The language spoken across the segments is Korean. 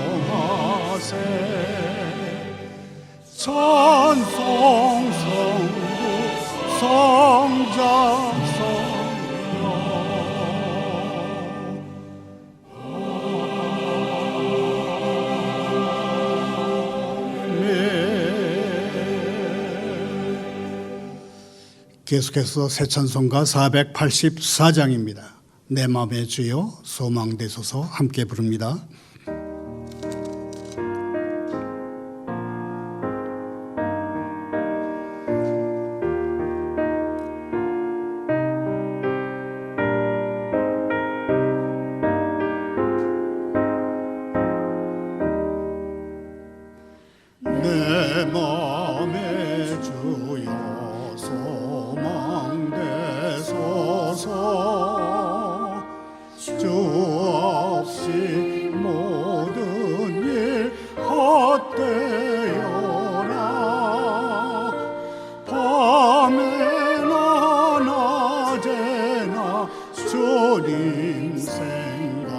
찬송하세. 찬송 성부 성자 계속해서 새 찬송가 484장입니다. 내 마음의 주여 소망되소서 함께 부릅니다. 내 마음의 주여 소망되소서. 주 없이 모든 일 헛되어라. 밤에나 낮에나 주님 생각,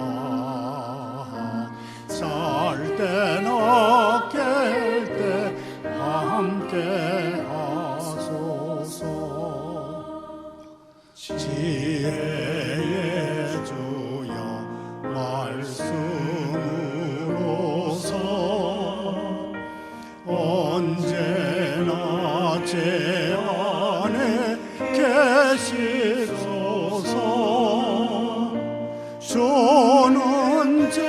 잘 때나 깰 때 함께 하소서. 지혜의 주여 말씀으로서 언제나 제 안에 계시소서. 주는 제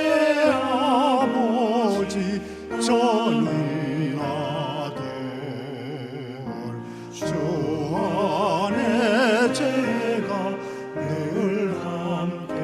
아버지 저는 아들, 주 안에 제가 늘 함께하네.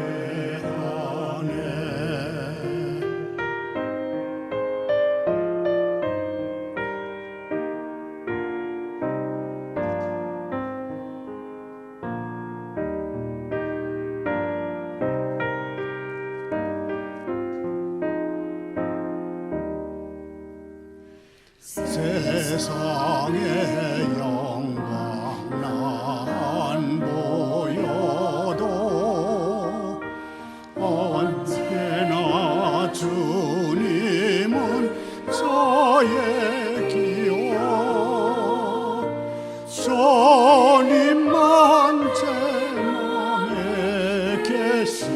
세상의 영광 난 보여도 언제나 주님은 저의 기억. 주님만 제 맘에 계시오니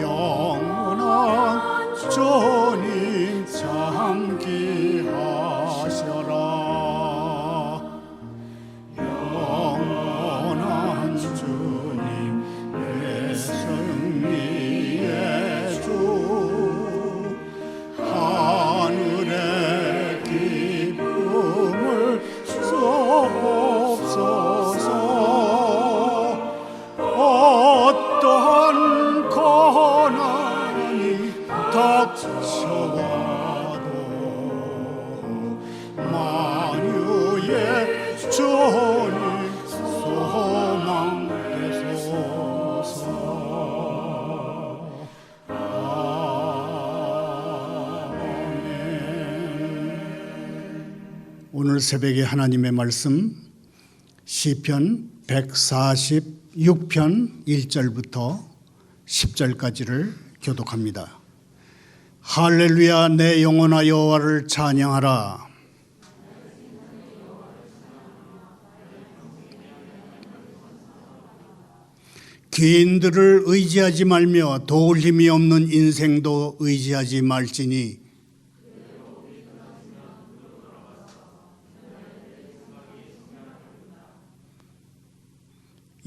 영원한 주님 참기하셔라. 영원한 주님 내 승리의 주, 하늘의 기쁨을 주옵소서. 어떠한 고난이 닥쳐와도 만유의 주님 소망되소서. 아멘. 오늘 새벽에 하나님의 말씀 시편 146편 1절부터 10절까지를 교독합니다. 할렐루야. 내 영혼아 여호와를 찬양하라. 귀인들을 의지하지 말며 도울 힘이 없는 인생도 의지하지 말지니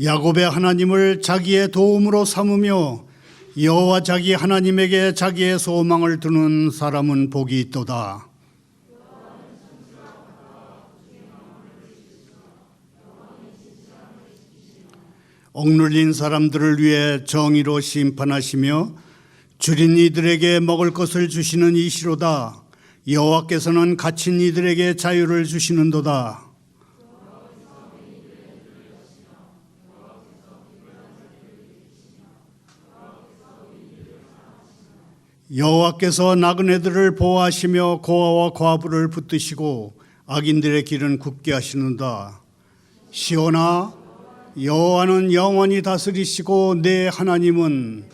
야곱의 하나님을 자기의 도움으로 삼으며 여호와 자기 하나님에게 자기의 소망을 두는 사람은 복이 있도다. 억눌린 사람들을 위해 정의로 심판하시며 줄인 이들에게 먹을 것을 주시는 이시로다. 여호와께서는 갇힌 이들에게 자유를 주시는도다. 여호와께서 나그네들을 보호하시며 고아와 과부를 붙드시고 악인들의 길은 굽게 하시는다. 시온아 여호와는 영원히 다스리시고 내 하나님은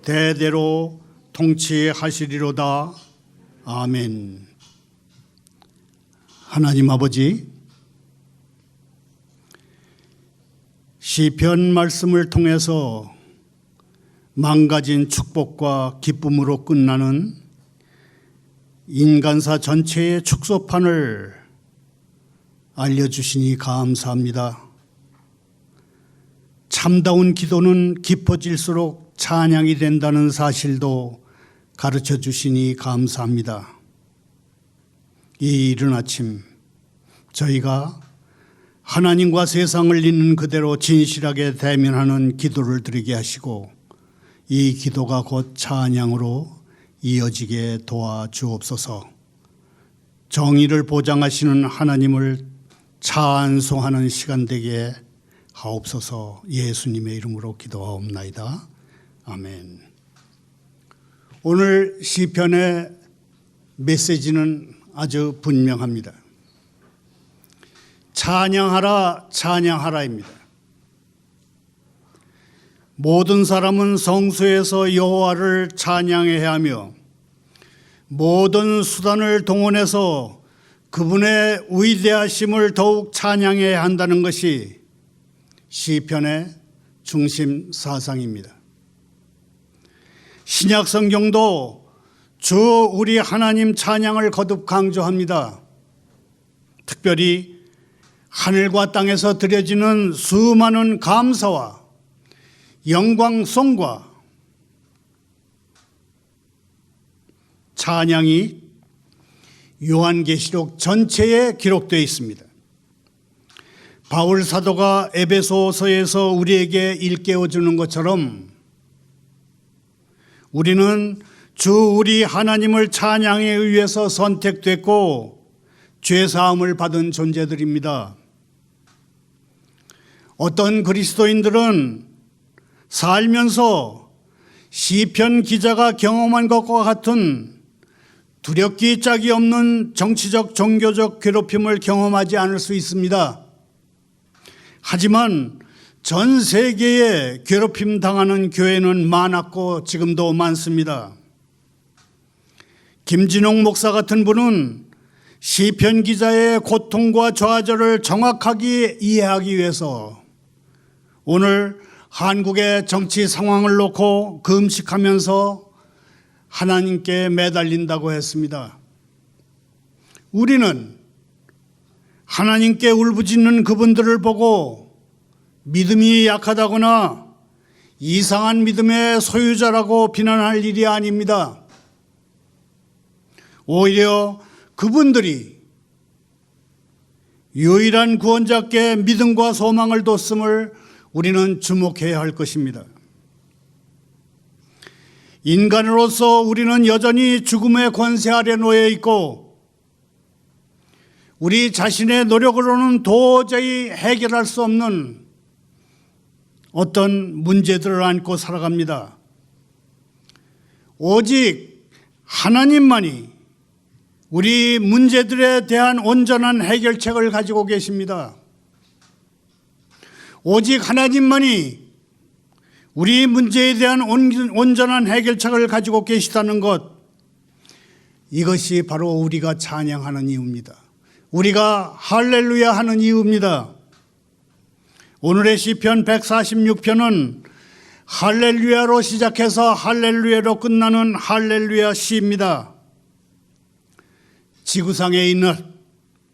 대대로 통치하시리로다. 아멘. 하나님 아버지, 시편 말씀을 통해서 망가진 축복과 기쁨으로 끝나는 인간사 전체의 축소판을 알려주시니 감사합니다. 참다운 기도는 깊어질수록 찬양이 된다는 사실도 가르쳐 주시니 감사합니다. 이 이른 아침 저희가 하나님과 세상을 있는 그대로 진실하게 대면하는 기도를 드리게 하시고 이 기도가 곧 찬양으로 이어지게 도와주옵소서. 정의를 보장하시는 하나님을 찬송하는 시간 되게 하옵소서. 예수님의 이름으로 기도하옵나이다. 아멘. 오늘 시편의 메시지는 아주 분명합니다. 찬양하라, 찬양하라입니다. 모든 사람은 성소에서 여호와를 찬양해야 하며 모든 수단을 동원해서 그분의 위대하심을 더욱 찬양해야 한다는 것이 시편의 중심 사상입니다. 신약 성경도 주 우리 하나님 찬양을 거듭 강조합니다. 특별히 하늘과 땅에서 드려지는 수많은 감사와 영광송과 찬양이 요한계시록 전체에 기록되어 있습니다. 바울 사도가 에베소서에서 우리에게 일깨워 주는 것처럼 우리는 주 우리 하나님을 찬양에 의해서 선택됐고 죄사함을 받은 존재들입니다. 어떤 그리스도인들은 살면서 시편 기자가 경험한 것과 같은 두렵기 짝이 없는 정치적 종교적 괴롭힘을 경험하지 않을 수 있습니다. 하지만 전 세계에 괴롭힘 당하는 교회는 많았고 지금도 많습니다. 김진홍 목사 같은 분은 시편 기자의 고통과 좌절을 정확하게 이해하기 위해서 오늘 한국의 정치 상황을 놓고 금식하면서 하나님께 매달린다고 했습니다. 우리는 하나님께 울부짖는 그분들을 보고 믿음이 약하다거나 이상한 믿음의 소유자라고 비난할 일이 아닙니다. 오히려 그분들이 유일한 구원자께 믿음과 소망을 뒀음을 우리는 주목해야 할 것입니다. 인간으로서 우리는 여전히 죽음의 권세 아래 놓여 있고 우리 자신의 노력으로는 도저히 해결할 수 없는 어떤 문제들을 안고 살아갑니다. 오직 하나님만이 우리 문제들에 대한 온전한 해결책을 가지고 계십니다. 오직 하나님만이 우리 문제에 대한 온전한 해결책을 가지고 계시다는 것, 이것이 바로 우리가 찬양하는 이유입니다. 우리가 할렐루야 하는 이유입니다. 오늘의 시편 146편은 할렐루야로 시작해서 할렐루야로 끝나는 할렐루야 시입니다. 지구상에 있는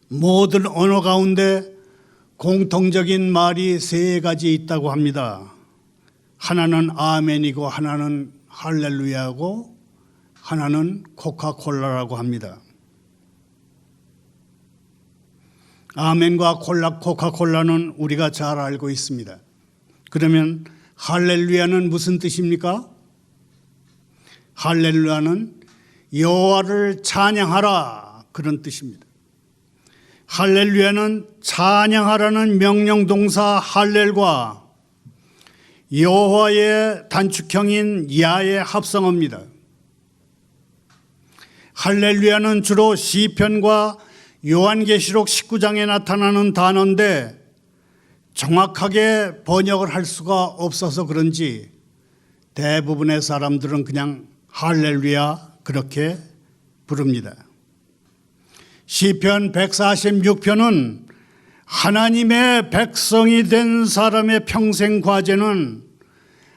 모든 언어 가운데 공통적인 말이 세 가지 있다고 합니다. 하나는 아멘이고 하나는 할렐루야고 하나는 코카콜라라고 합니다. 아멘과 코카콜라는 우리가 잘 알고 있습니다. 그러면 할렐루야는 무슨 뜻입니까? 할렐루야는 여호와를 찬양하라, 그런 뜻입니다. 할렐루야는 찬양하라는 명령 동사 할렐과 여호와의 단축형인 야의 합성어입니다. 할렐루야는 주로 시편과 요한계시록 19장에 나타나는 단어인데 정확하게 번역을 할 수가 없어서 그런지 대부분의 사람들은 그냥 할렐루야 그렇게 부릅니다. 시편 146편은 하나님의 백성이 된 사람의 평생 과제는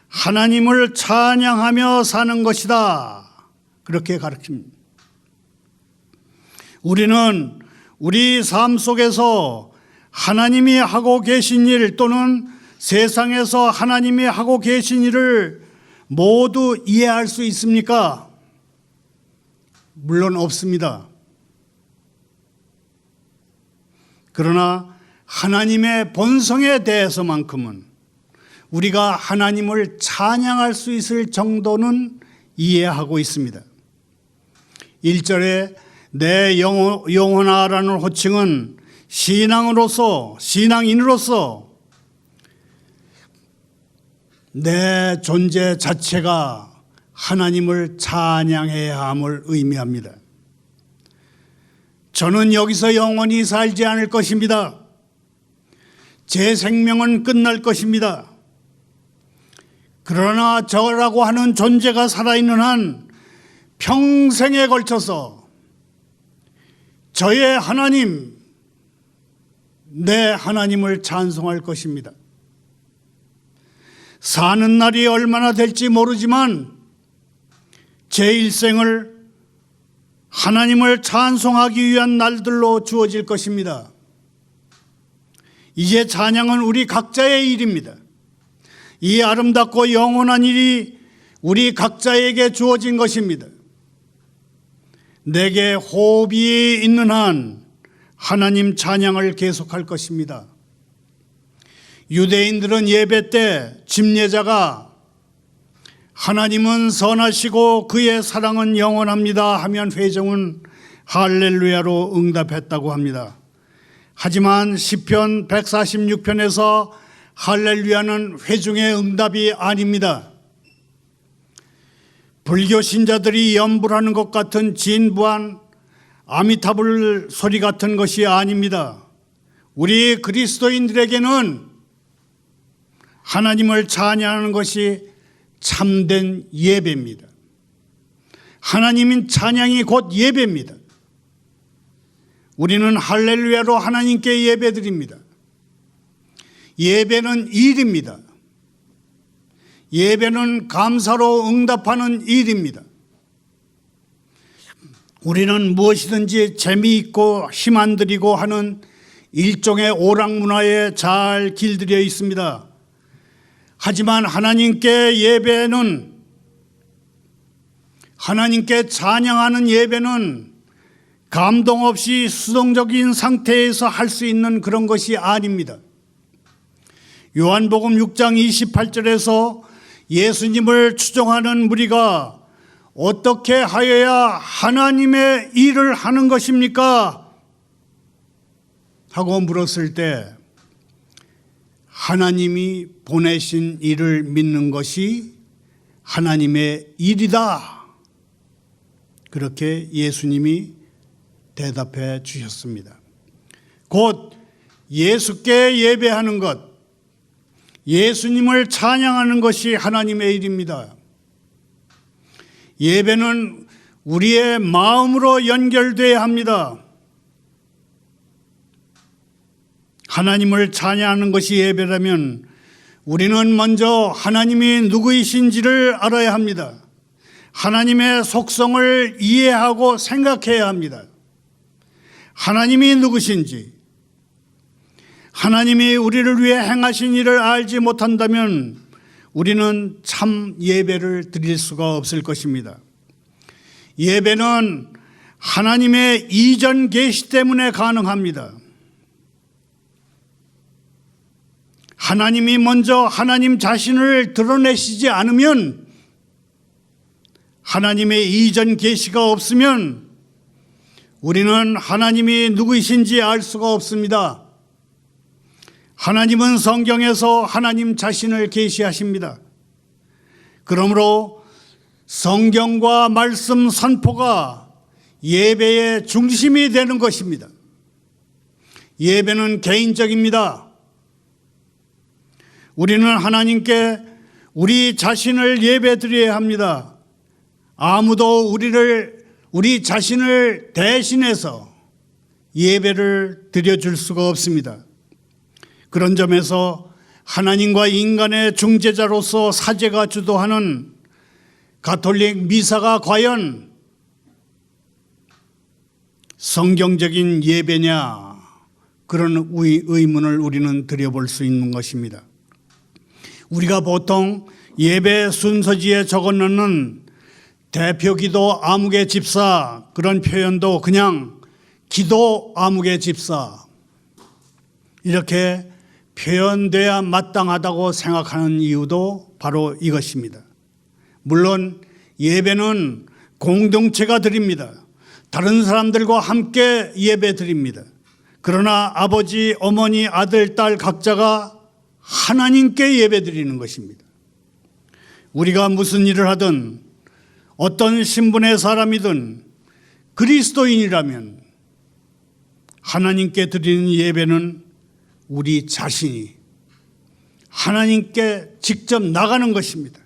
하나님을 찬양하며 사는 것이다. 그렇게 가르칩니다. 우리는 우리 삶 속에서 하나님이 하고 계신 일 또는 세상에서 하나님이 하고 계신 일을 모두 이해할 수 있습니까? 물론 없습니다. 그러나 하나님의 본성에 대해서만큼은 우리가 하나님을 찬양할 수 있을 정도는 이해하고 있습니다. 1절에 내 영혼아라는 호칭은 신앙인으로서 내 존재 자체가 하나님을 찬양해야 함을 의미합니다. 저는 여기서 영원히 살지 않을 것입니다. 제 생명은 끝날 것입니다. 그러나 저라고 하는 존재가 살아있는 한 평생에 걸쳐서 저의 하나님, 내 하나님을 찬송할 것입니다. 사는 날이 얼마나 될지 모르지만 제 일생을 하나님을 찬송하기 위한 날들로 주어질 것입니다. 이제 찬양은 우리 각자의 일입니다. 이 아름답고 영원한 일이 우리 각자에게 주어진 것입니다. 내게 호흡이 있는 한 하나님 찬양을 계속할 것입니다. 유대인들은 예배 때 집례자가 하나님은 선하시고 그의 사랑은 영원합니다 하면 회중은 할렐루야로 응답했다고 합니다. 하지만 시편 146편에서 할렐루야는 회중의 응답이 아닙니다. 불교 신자들이 염불하는 것 같은 진부한 아미타불 소리 같은 것이 아닙니다. 우리 그리스도인들에게는 하나님을 찬양하는 것이 참된 예배입니다. 하나님인 찬양이 곧 예배입니다. 우리는 할렐루야로 하나님께 예배드립니다. 예배는 일입니다. 예배는 감사로 응답하는 일입니다. 우리는 무엇이든지 재미있고 힘 안 들이고 하는 일종의 오락문화에 잘 길들여 있습니다. 하지만 하나님께 예배는, 하나님께 찬양하는 예배는 감동 없이 수동적인 상태에서 할 수 있는 그런 것이 아닙니다. 요한복음 6장 28절에서 예수님을 추종하는 무리가 어떻게 하여야 하나님의 일을 하는 것입니까? 하고 물었을 때 하나님이 보내신 일을 믿는 것이 하나님의 일이다. 그렇게 예수님이 대답해 주셨습니다. 곧 예수께 예배하는 것, 예수님을 찬양하는 것이 하나님의 일입니다. 예배는 우리의 마음으로 연결돼야 합니다. 하나님을 찬양하는 것이 예배라면 우리는 먼저 하나님이 누구이신지를 알아야 합니다. 하나님의 속성을 이해하고 생각해야 합니다. 하나님이 누구신지, 하나님이 우리를 위해 행하신 일을 알지 못한다면 우리는 참 예배를 드릴 수가 없을 것입니다. 예배는 하나님의 이전 계시 때문에 가능합니다. 하나님이 먼저 하나님 자신을 드러내시지 않으면, 하나님의 이전 계시가 없으면 우리는 하나님이 누구이신지 알 수가 없습니다. 하나님은 성경에서 하나님 자신을 계시하십니다. 그러므로 성경과 말씀 선포가 예배의 중심이 되는 것입니다. 예배는 개인적입니다. 우리는 하나님께 우리 자신을 예배드려야 합니다. 아무도 우리 자신을 대신해서 예배를 드려줄 수가 없습니다. 그런 점에서 하나님과 인간의 중재자로서 사제가 주도하는 가톨릭 미사가 과연 성경적인 예배냐, 그런 의문을 우리는 드려볼 수 있는 것입니다. 우리가 보통 예배 순서지에 적어놓는 대표기도 아무개 집사, 그런 표현도 그냥 기도 아무개 집사 이렇게 표현돼야 마땅하다고 생각하는 이유도 바로 이것입니다. 물론 예배는 공동체가 드립니다. 다른 사람들과 함께 예배 드립니다. 그러나 아버지, 어머니, 아들, 딸 각자가 하나님께 예배 드리는 것입니다. 우리가 무슨 일을 하든 어떤 신분의 사람이든 그리스도인이라면 하나님께 드리는 예배는 우리 자신이 하나님께 직접 나가는 것입니다.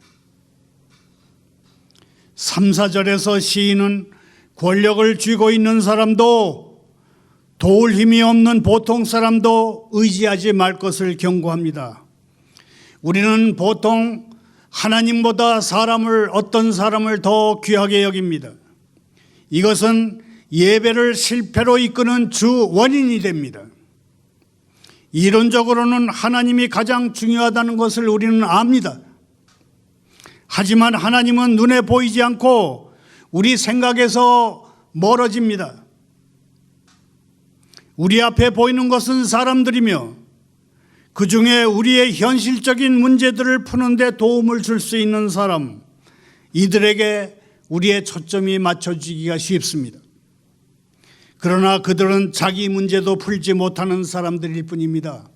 3, 4절에서 시인은 권력을 쥐고 있는 사람도 도울 힘이 없는 보통 사람도 의지하지 말 것을 경고합니다. 우리는 보통 하나님보다 어떤 사람을 더 귀하게 여깁니다. 이것은 예배를 실패로 이끄는 주 원인이 됩니다. 이론적으로는 하나님이 가장 중요하다는 것을 우리는 압니다. 하지만 하나님은 눈에 보이지 않고 우리 생각에서 멀어집니다. 우리 앞에 보이는 것은 사람들이며 그 중에 우리의 현실적인 문제들을 푸는 데 도움을 줄 수 있는 사람, 이들에게 우리의 초점이 맞춰지기가 쉽습니다. 그러나 그들은 자기 문제도 풀지 못하는 사람들일 뿐입니다.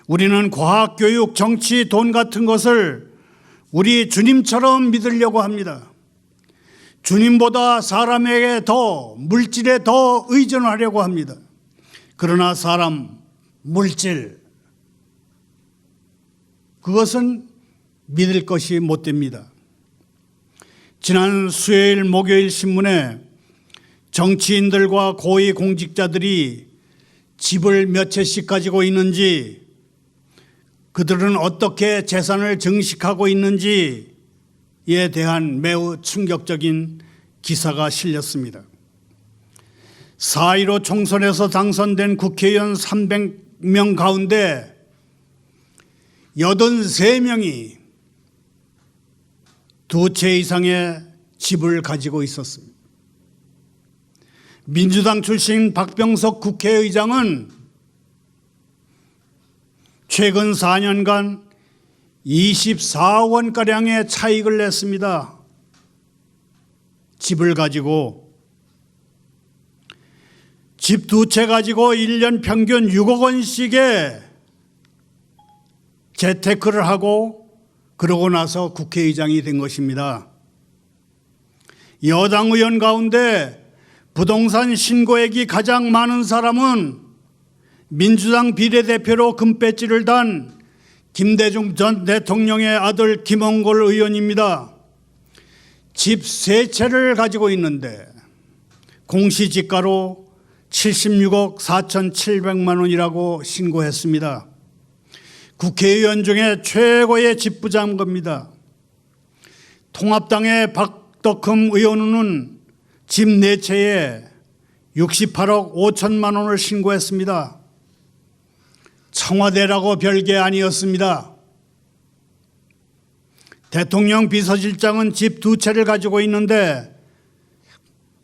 우리는 과학, 교육, 정치, 돈 같은 것을 우리 주님처럼 믿으려고 합니다. 주님보다 사람에게 더, 물질에 더 의존하려고 합니다. 그러나 사람, 물질, 그것은 믿을 것이 못 됩니다. 지난 수요일, 목요일 신문에 정치인들과 고위 공직자들이 집을 몇 채씩 가지고 있는지, 그들은 어떻게 재산을 증식하고 있는지에 대한 매우 충격적인 기사가 실렸습니다. 4.15 총선에서 당선된 국회의원 300명 가운데 83명이 2채 이상의 집을 가지고 있었습니다. 민주당 출신 박병석 국회의장은 최근 4년간 24억 원가량의 차익을 냈습니다. 집을 가지고 집 2채 가지고 1년 평균 6억 원씩의 재테크를 하고 그러고 나서 국회의장이 된 것입니다. 여당 의원 가운데 부동산 신고액이 가장 많은 사람은 민주당 비례대표로 금배지를 단 김대중 전 대통령의 아들 김홍걸 의원입니다. 집 3채를 가지고 있는데 공시지가로 76억 4,700만 원이라고 신고했습니다. 국회의원 중에 최고의 집부자입니다. 통합당의 박덕흠 의원은 집 4채에 68억 5천만 원을 신고했습니다. 청와대라고 별게 아니었습니다. 대통령 비서실장은 집 2채를 가지고 있는데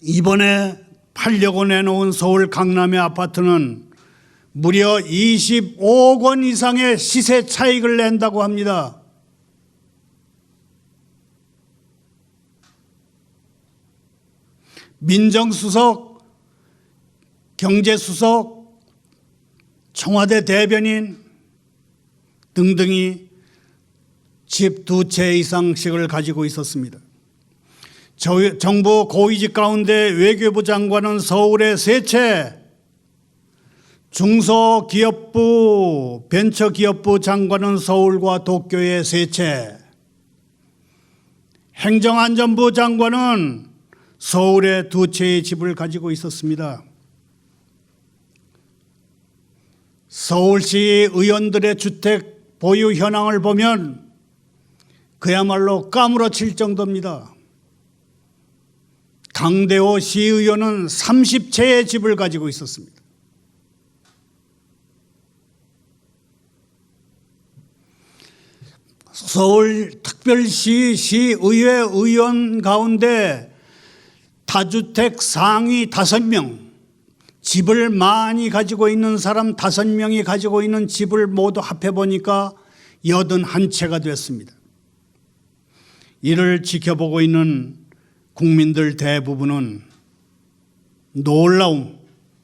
이번에 팔려고 내놓은 서울 강남의 아파트는 무려 25억 원 이상의 시세 차익을 낸다고 합니다. 민정수석, 경제수석, 청와대 대변인 등등이 집 2채 이상씩을 가지고 있었습니다. 정부 고위직 가운데 외교부 장관은 서울에 3채, 중소기업부 벤처기업부 장관은 서울과 도쿄에 3채, 행정안전부 장관은 서울에 2채의 집을 가지고 있었습니다. 서울시 의원들의 주택 보유 현황을 보면 그야말로 까무러칠 정도입니다. 강대호 시의원은 30채의 집을 가지고 있었습니다. 서울특별시 시의회 의원 가운데 다주택 상위 5명, 집을 많이 가지고 있는 사람 5명이 가지고 있는 집을 모두 합해보니까 81채가 됐습니다. 이를 지켜보고 있는 국민들 대부분은 놀라움,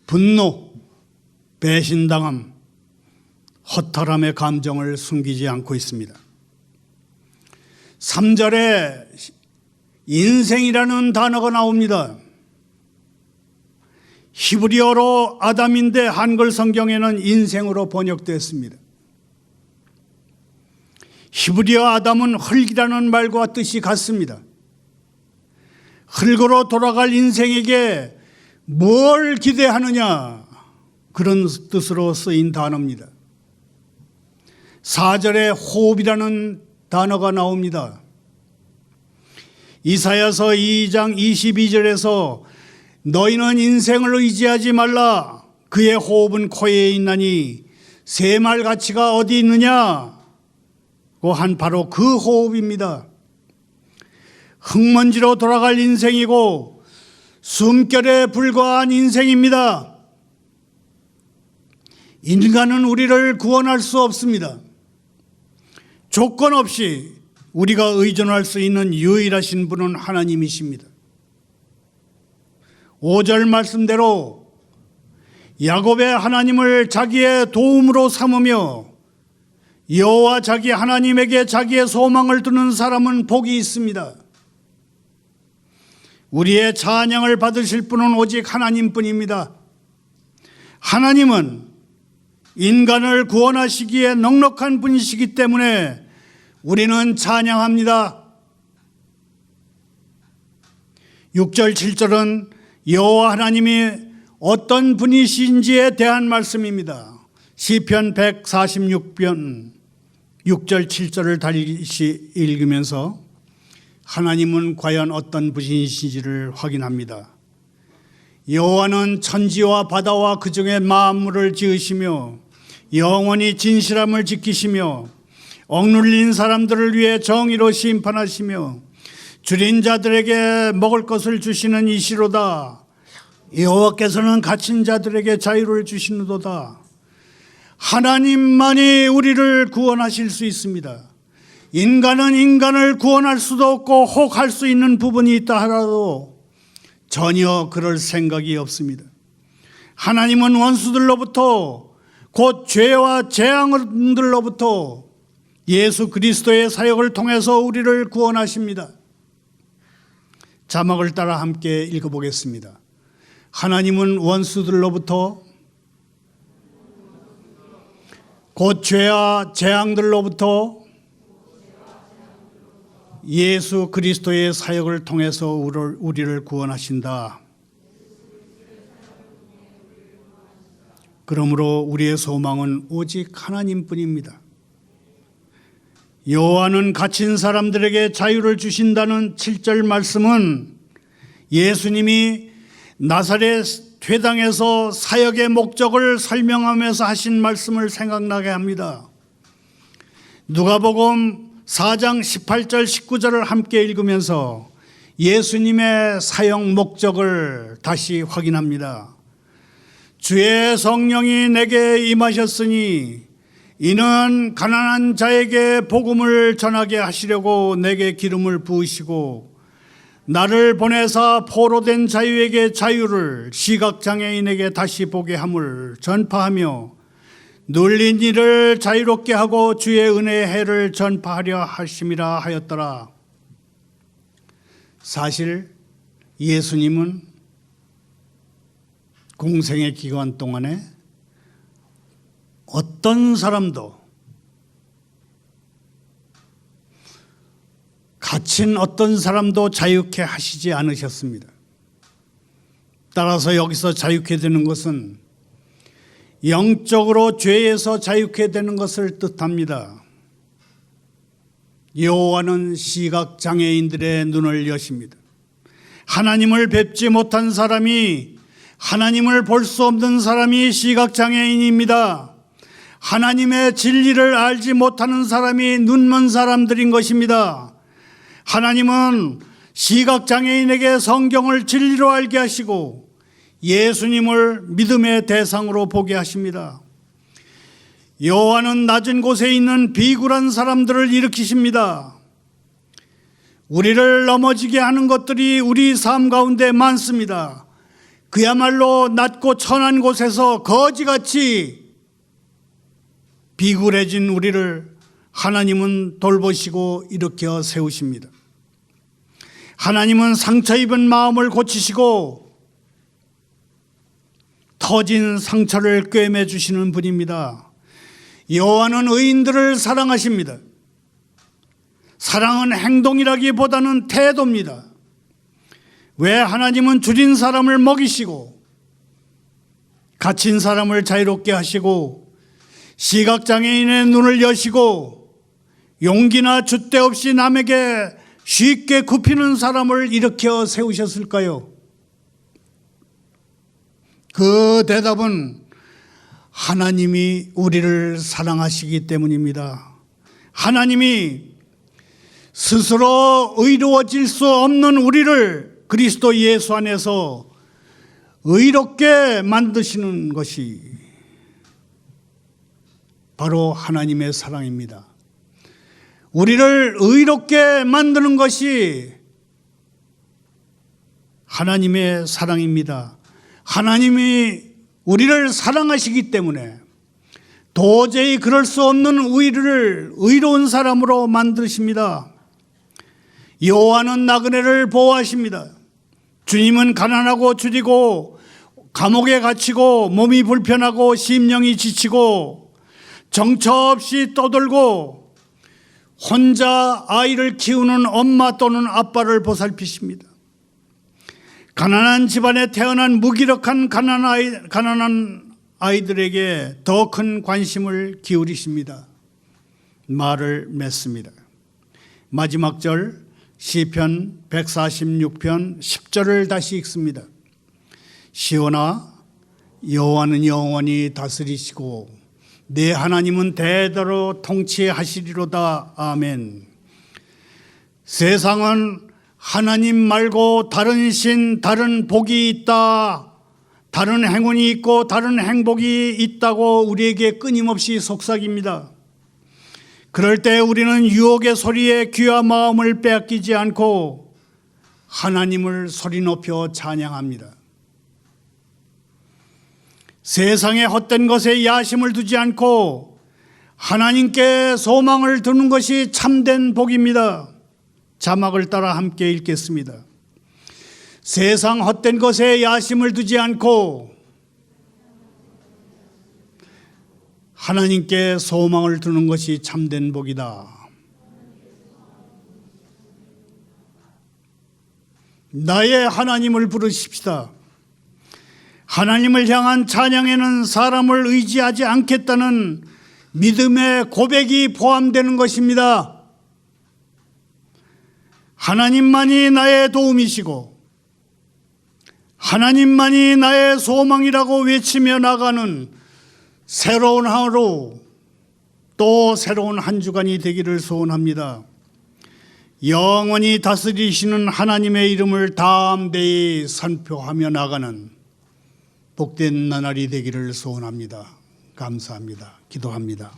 분노, 배신당함, 허탈함의 감정을 숨기지 않고 있습니다. 3절에 인생이라는 단어가 나옵니다. 히브리어로 아담인데 한글 성경에는 인생으로 번역됐습니다. 히브리어 아담은 흙이라는 말과 뜻이 같습니다. 흙으로 돌아갈 인생에게 뭘 기대하느냐, 그런 뜻으로 쓰인 단어입니다. 4절에 호흡이라는 단어가 나옵니다. 이사야서 2장 22절에서 너희는 인생을 의지하지 말라. 그의 호흡은 코에 있나니 새말 가치가 어디 있느냐? 한 바로 그 호흡입니다. 흙먼지로 돌아갈 인생이고 숨결에 불과한 인생입니다. 인간은 우리를 구원할 수 없습니다. 조건 없이 우리가 의존할 수 있는 유일하신 분은 하나님이십니다. 5절 말씀대로 야곱의 하나님을 자기의 도움으로 삼으며 여호와 자기 하나님에게 자기의 소망을 두는 사람은 복이 있습니다. 우리의 찬양을 받으실 분은 오직 하나님뿐입니다. 하나님은 인간을 구원하시기에 넉넉한 분이시기 때문에 우리는 찬양합니다. 6절 7절은 여호와 하나님이 어떤 분이신지에 대한 말씀입니다. 시편 146편 6절 7절을 다시 읽으면서 하나님은 과연 어떤 분이신지를 확인합니다. 여호와는 천지와 바다와 그 중에 만물을 지으시며 영원히 진실함을 지키시며 억눌린 사람들을 위해 정의로 심판하시며 줄인 자들에게 먹을 것을 주시는 이시로다. 여호와께서는 갇힌 자들에게 자유를 주시는도다. 하나님만이 우리를 구원하실 수 있습니다. 인간은 인간을 구원할 수도 없고 혹 할 수 있는 부분이 있다 하더라도 전혀 그럴 생각이 없습니다. 하나님은 원수들로부터 곧 죄와 재앙들로부터 예수 그리스도의 사역을 통해서 우리를 구원하십니다. 자막을 따라 함께 읽어보겠습니다. 하나님은 원수들로부터 곧 죄와 재앙들로부터 예수 그리스도의 사역을 통해서 우리를 구원하신다. 그러므로 우리의 소망은 오직 하나님뿐입니다. 여호와는 갇힌 사람들에게 자유를 주신다는 7절 말씀은 예수님이 나사렛 회당에서 사역의 목적을 설명하면서 하신 말씀을 생각나게 합니다. 누가복음 4장 18절 19절을 함께 읽으면서 예수님의 사역 목적을 다시 확인합니다. 주의 성령이 내게 임하셨으니 이는 가난한 자에게 복음을 전하게 하시려고 내게 기름을 부으시고 나를 보내사 포로된 자유에게 자유를 시각장애인에게 다시 보게 함을 전파하며 눌린 이를 자유롭게 하고 주의 은혜의 해를 전파하려 하심이라 하였더라. 사실 예수님은 공생의 기간 동안에 어떤 사람도, 갇힌 어떤 사람도 자유케 하시지 않으셨습니다. 따라서 여기서 자유케 되는 것은 영적으로 죄에서 자유케 되는 것을 뜻합니다. 여호와는 시각장애인들의 눈을 여십니다. 하나님을 뵙지 못한 사람이, 하나님을 볼 수 없는 사람이 시각장애인입니다. 하나님의 진리를 알지 못하는 사람이 눈먼 사람들인 것입니다. 하나님은 시각장애인에게 성경을 진리로 알게 하시고 예수님을 믿음의 대상으로 보게 하십니다. 여호와는 낮은 곳에 있는 비굴한 사람들을 일으키십니다. 우리를 넘어지게 하는 것들이 우리 삶 가운데 많습니다. 그야말로 낮고 천한 곳에서 거지같이 비굴해진 우리를 하나님은 돌보시고 일으켜 세우십니다. 하나님은 상처 입은 마음을 고치시고 터진 상처를 꿰매 주시는 분입니다. 여호와는 의인들을 사랑하십니다. 사랑은 행동이라기보다는 태도입니다. 왜 하나님은 줄인 사람을 먹이시고 갇힌 사람을 자유롭게 하시고 시각장애인의 눈을 여시고 용기나 줏대 없이 남에게 쉽게 굽히는 사람을 일으켜 세우셨을까요? 그 대답은 하나님이 우리를 사랑하시기 때문입니다. 하나님이 스스로 의로워질 수 없는 우리를 그리스도 예수 안에서 의롭게 만드시는 것이 바로 하나님의 사랑입니다. 우리를 의롭게 만드는 것이 하나님의 사랑입니다. 하나님이 우리를 사랑하시기 때문에 도저히 그럴 수 없는 우리를 의로운 사람으로 만드십니다. 여호와는 나그네를 보호하십니다. 주님은 가난하고 줄이고 감옥에 갇히고 몸이 불편하고 심령이 지치고 정처 없이 떠돌고 혼자 아이를 키우는 엄마 또는 아빠를 보살피십니다. 가난한 집안에 태어난 무기력한 가난한 아이들에게 더 큰 관심을 기울이십니다. 말을 맺습니다. 마지막 절 시편 146편 10절을 다시 읽습니다. 시온아, 여호와는 영원히 다스리시고 내 하나님은 대대로 통치하시리로다. 아멘. 세상은 하나님 말고 다른 신, 다른 복이 있다, 다른 행운이 있고 다른 행복이 있다고 우리에게 끊임없이 속삭입니다. 그럴 때 우리는 유혹의 소리에 귀와 마음을 빼앗기지 않고 하나님을 소리 높여 찬양합니다. 세상의 헛된 것에 야심을 두지 않고 하나님께 소망을 두는 것이 참된 복입니다. 자막을 따라 함께 읽겠습니다. 세상 헛된 것에 야심을 두지 않고 하나님께 소망을 두는 것이 참된 복이다. 나의 하나님을 부르십시다. 하나님을 향한 찬양에는 사람을 의지하지 않겠다는 믿음의 고백이 포함되는 것입니다. 하나님만이 나의 도움이시고 하나님만이 나의 소망이라고 외치며 나가는 새로운 하루, 또 새로운 한 주간이 되기를 소원합니다. 영원히 다스리시는 하나님의 이름을 담대히 선포하며 나가는 복된 나날이 되기를 소원합니다. 감사합니다. 기도합니다.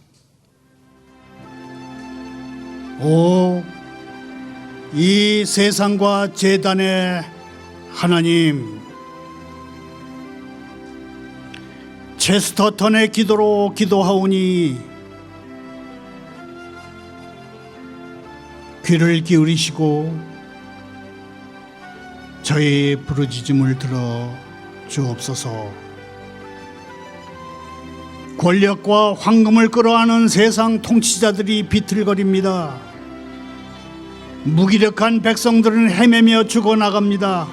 이 세상과 제단의 하나님, 체스터턴의 기도로 기도하오니 귀를 기울이시고 저희 부르짖음을 들어 주옵소서. 권력과 황금을 끌어안은 세상 통치자들이 비틀거립니다. 무기력한 백성들은 헤매며 죽어나갑니다.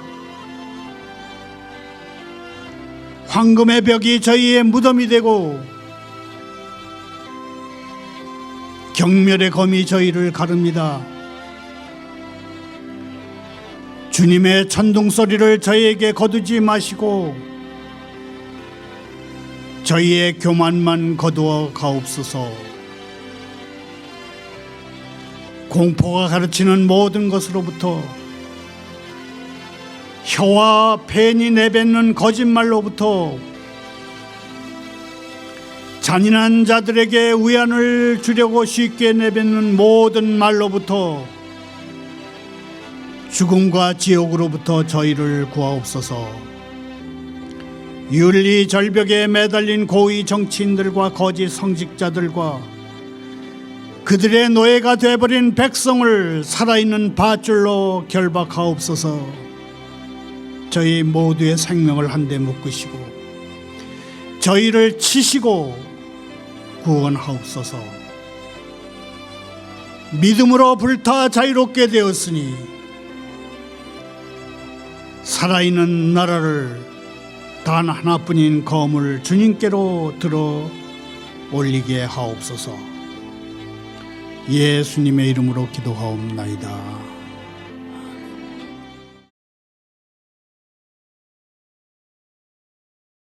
황금의 벽이 저희의 무덤이 되고 경멸의 검이 저희를 가릅니다. 주님의 천둥소리를 저희에게 거두지 마시고 저희의 교만만 거두어 가옵소서. 공포가 가르치는 모든 것으로부터, 혀와 펜이 내뱉는 거짓말로부터, 잔인한 자들에게 위안을 주려고 쉽게 내뱉는 모든 말로부터, 죽음과 지옥으로부터 저희를 구하옵소서. 윤리 절벽에 매달린 고위 정치인들과 거짓 성직자들과 그들의 노예가 되어버린 백성을 살아있는 밧줄로 결박하옵소서. 저희 모두의 생명을 한데 묶으시고 저희를 치시고 구원하옵소서. 믿음으로 불타 자유롭게 되었으니 살아있는 나라를 단 하나뿐인 검을 주님께로 들어 올리게 하옵소서. 예수님의 이름으로 기도하옵나이다.